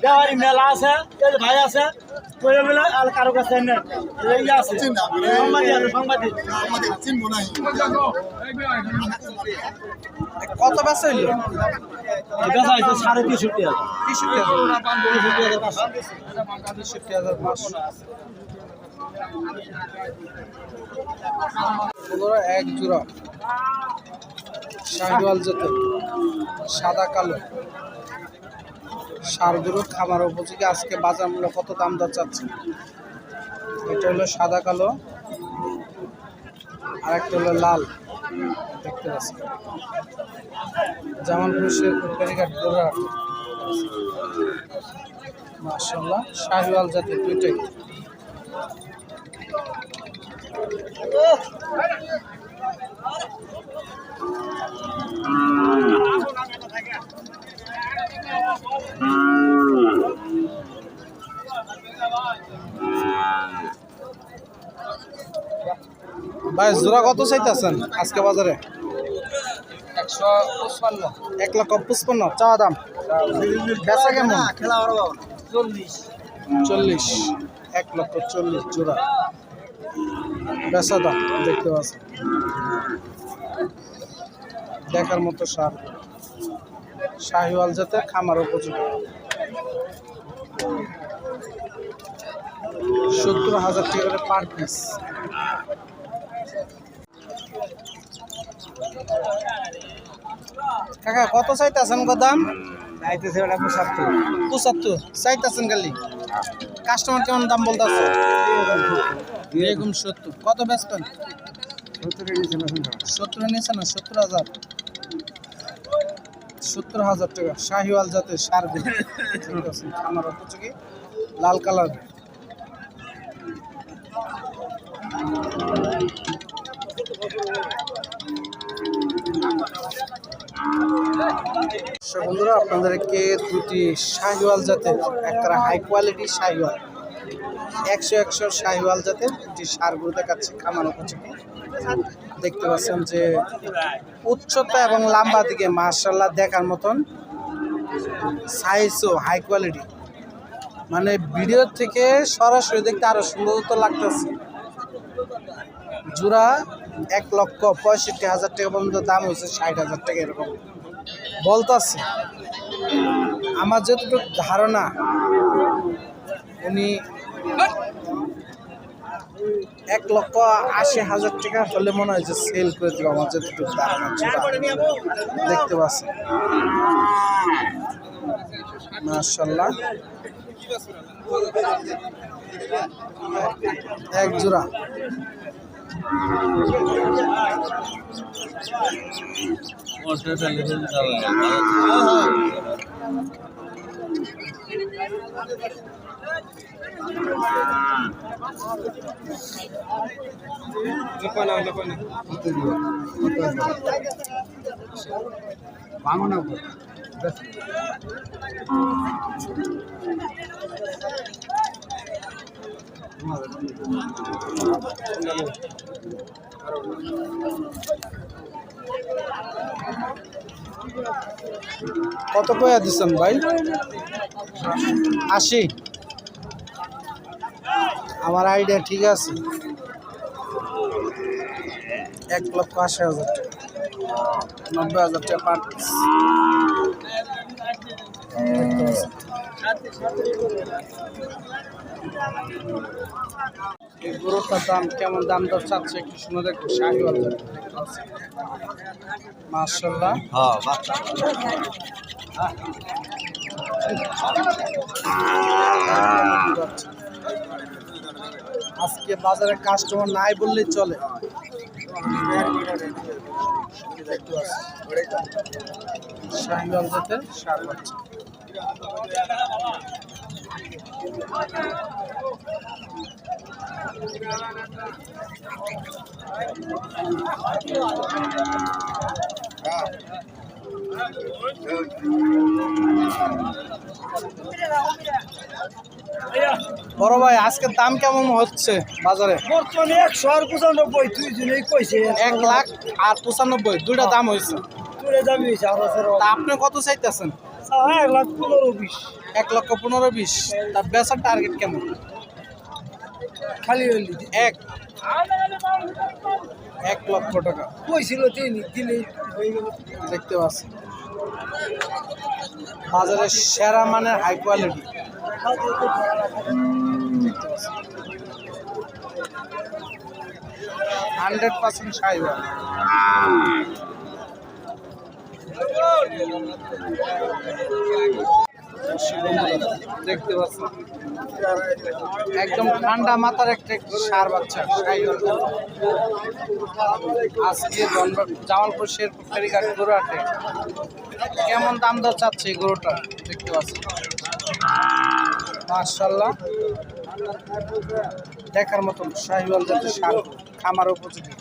দেওয়ারি মেলা আছে ভাই আছে কারো কাছে কত বেচা হইলো? 63,500 এক জোড়া শাহিওয়াল জাতের সাদা কালো ষাঁড়গুলো খামার উপযোগী। আজকে বাজার মূল্য কত দাম দর চাচ্ছে? এটা হলো সাদা কালো, আর একটা হলো লাল, দেখতে পাচ্ছি জামালপুর শেরপুর ফেরিঘাট গোড়া। মাশাআল্লাহ শাহিওয়াল জাতের দুইটাই। ভাই জোড়া কত চাইতেছেন আজকে বাজারে? 1,55,000 চাওয়া দাম। বেচা কেমন? 40, 1,40,000 জোড়া বেচা দাম। দেখতে পাচ্ছেন দেখার মতো সার, শাহিওয়াল জাতের খামার উপযোগী। 70,000 টাকা করে পার পিস। কাকা কত চাইতেছেন দাম? 75 চাইতেছেন খালি। কাস্টমার কেমন দাম বলতেছে? এরকম 70। কত বেচবেন? 70 নিচে না? 70,000 70,000 টাকা শাহিওয়াল জাতের ষাঁড়। ঠিক আছে, আমার উপযোগী লাল কালার। বন্ধুরা আপনাদেরকে দুটি শাহিওয়াল জাতের একটা হাই কোয়ালিটি শাহিওয়াল 100 শাহিওয়াল জাতের দুটি ষাঁড়গুলো দেখাচ্ছি খামার উপযোগী। দেখতে পাচ্ছেন যে উচ্চতা এবং লম্বা দিকে মাশাআল্লাহ দেখার মতন, সাইজও হাই কোয়ালিটি। মানে ভিডিও থেকে সরাসরি দেখতে আরো সুন্দর লাগতেছে। জোড়া 1,65,000 টাকা পর্যন্ত দাম হয়েছে, 60,000 টাকা এরকম বলতেছে। আমার যতটুকু ধারণা উনি 1,80,000 টাকা হলে মনে হয় যে সেল করে দেবো। আমার যতটুকু ধারণা দেখতে পাচ্ছি। মাশাআল্লাহ এক জোড়া। কত কয়া দিচ্ছেন ভাই? 80। আমার আইডিয়া ঠিক আছে। 1,80,000 টাকা, 90,000 টাকা পার পিস। এই গরুটার দাম কেমন দাম দর চাচ্ছে একটু শুনে দেখো। শাহিওয়াল মাশাআল্লাহ। আজকে বাজারে কাস্টমার নাই বললেই চলে। শাহিওয়াল জাতের ষাঁড় বাচ্চা। বড় ভাই আজকের দাম কেমন হচ্ছে বাজারে? বর্তমানে 195 তুই জনেই কইছে 1,95,000 দুইটা দাম হয়েছে। তুলে দামি হইছে আরো তা আপনি কত চাইতেছেন? 1,15,20 1,15,20,000। তার বেচার টার্গেট কেমন? খালি হইলি 1,00,000 টাকা কইছিল তিনি দিলে হয়ে গেল। দেখতে পাচ্ছি বাজারের সেরা মানের হাই কোয়ালিটি। 100% সাইওয়াল। দেখতে পাচ্ছেন একদম ঠান্ডা মাথার একটা সার বাচ্চা সাইওয়াল। আজকে জামালপুর শেরপুর ফেরিঘাট গরু হাটে কেমন দাম দর চাচ্ছে এই গরুটা দেখতে পাচ্ছেন। মাশাআল্লাহ দেখার মতন শাহিওয়াল জাতের সার, খামার উপযোগী।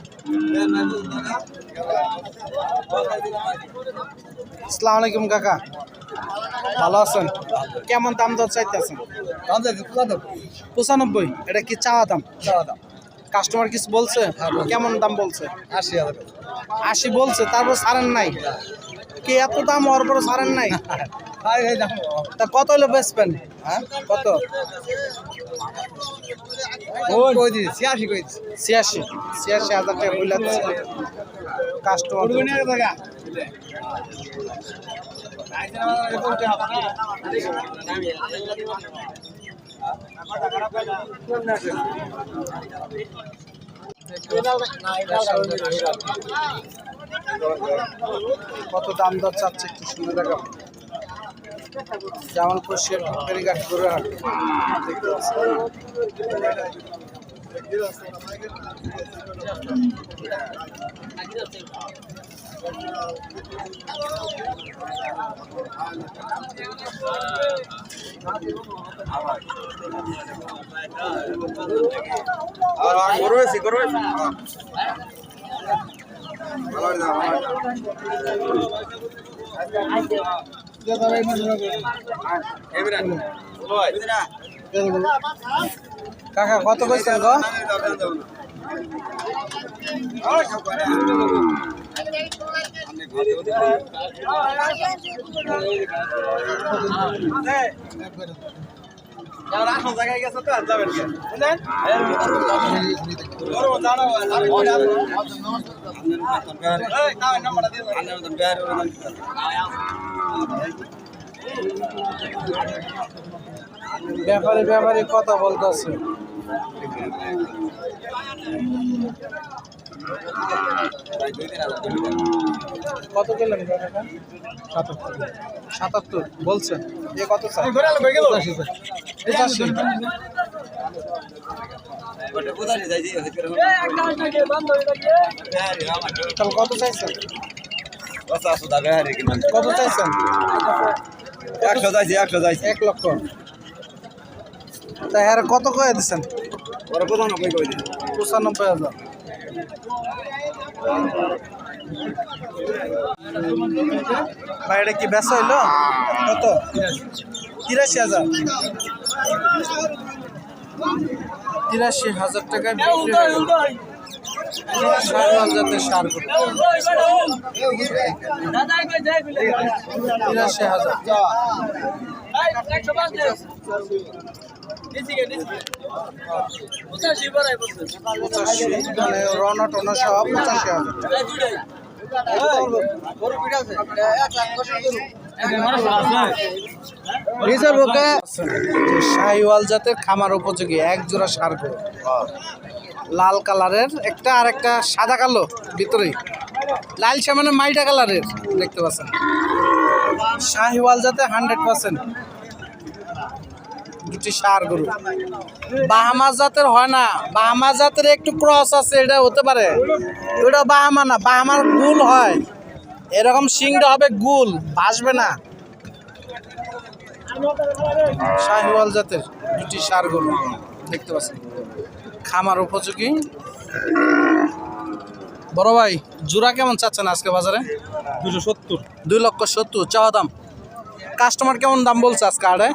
আসসালামু আলাইকুম কাকা, ভালো আছেন? কেমন দাম দর চাইতেছেন? 95। এটা কি চাওয়া দাম? কাস্টমার কিছু বলছে? কেমন দাম বলছে? 80 বলছে, তারপর ছাড়েন নাই? কি এত দাম হওয়ার পর ছাড়েন নাই? তা কত হলে বেচবেন? কত? 86,000 টাকা বললেন কাস্টমার। কত দাম দর চাচ্ছে একটু শুনে দেখাবো। জামালপুর শেরপুর ফেরিঘাট গরু হাট দেখতে পাচ্ছেন। কাকা কত কইছেন গো? জায়গায় গেছে তো আর যাবেন কে? ব্যাপারে কথা বলতেছে। কত গেলেন? 77 বলছেন। এ কত চাই? 85। তাহলে কত চাইছেন? কত চাইছেন? 100 যাইছে 1 লক্ষ। তা হ্যাঁ কত করে দিচ্ছেন? 95,000। ভাই এটা কি বেচা হইলো? কত? 83,000। 83,000 টাকায় বিক্রি হয়ে গেল। শাহিওয়াল জাতের সার গরু 83,000। মানে রনা টনা সহ 85,000। শাহিওয়াল জাতের খামার উপযোগী এক জোড়া ষাঁড় গরু, লাল কালারের একটা আর একটা সাদা কালো ভিতরে, লাল মানে মাইটা কালারের দেখতে পাচ্ছেন। শাহিওয়াল জাতে 100% দুটি ষাঁড় গরু। বাহামা জাতের হয় না, বাহামা জাতের একটু ক্রস আছে, এটা হতে পারে। ওটা বাহামা না, বাহামার গুল হয়, এরকম শিংটা হবে গুল, ভাসবে না। শাহিওয়াল জাতের দুটি সার গরু দেখতে পাচ্ছেন, খামার উপযোগী। বড় ভাই জোড়া কেমন চাচ্ছেন আজকে বাজারে? 270। 2,70,000 চাওয়া দাম। কাস্টমার কেমন দাম বলছে আজকে আড়ে?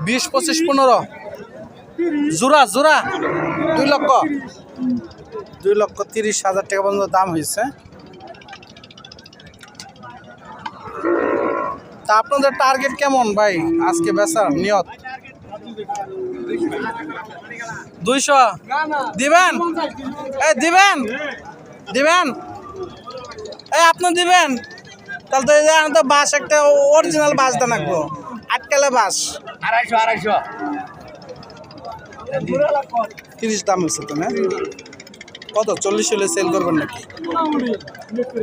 20, 25, 15 জোড়া জোড়া 2,30,000 টাকা পর্যন্ত দাম হয়েছে। তা আপনাদের টার্গেট কেমন ভাই আজকে বেচার নিয়ত? 200 দিবেন? এই দিবেন দিবেন এই আপনি দিবেন? তাহলে তো এই যে আমি তো বাস একটা অরিজিনাল বাস দেন রাখবো, আটকালে বাস 250। 30 দাম হয়েছে তো না? কত 40 হলে সেল করবেন নাকি?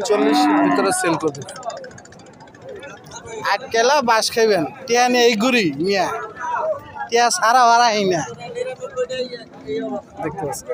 40 ভিতরে সেল করবেন। আটকেলা বাস খাইবেন, টিয়া নিয়ে এই ঘুরি মিয়া, টিয়া সারা ভাড়া এই না দেখতে পাচ্ছেন।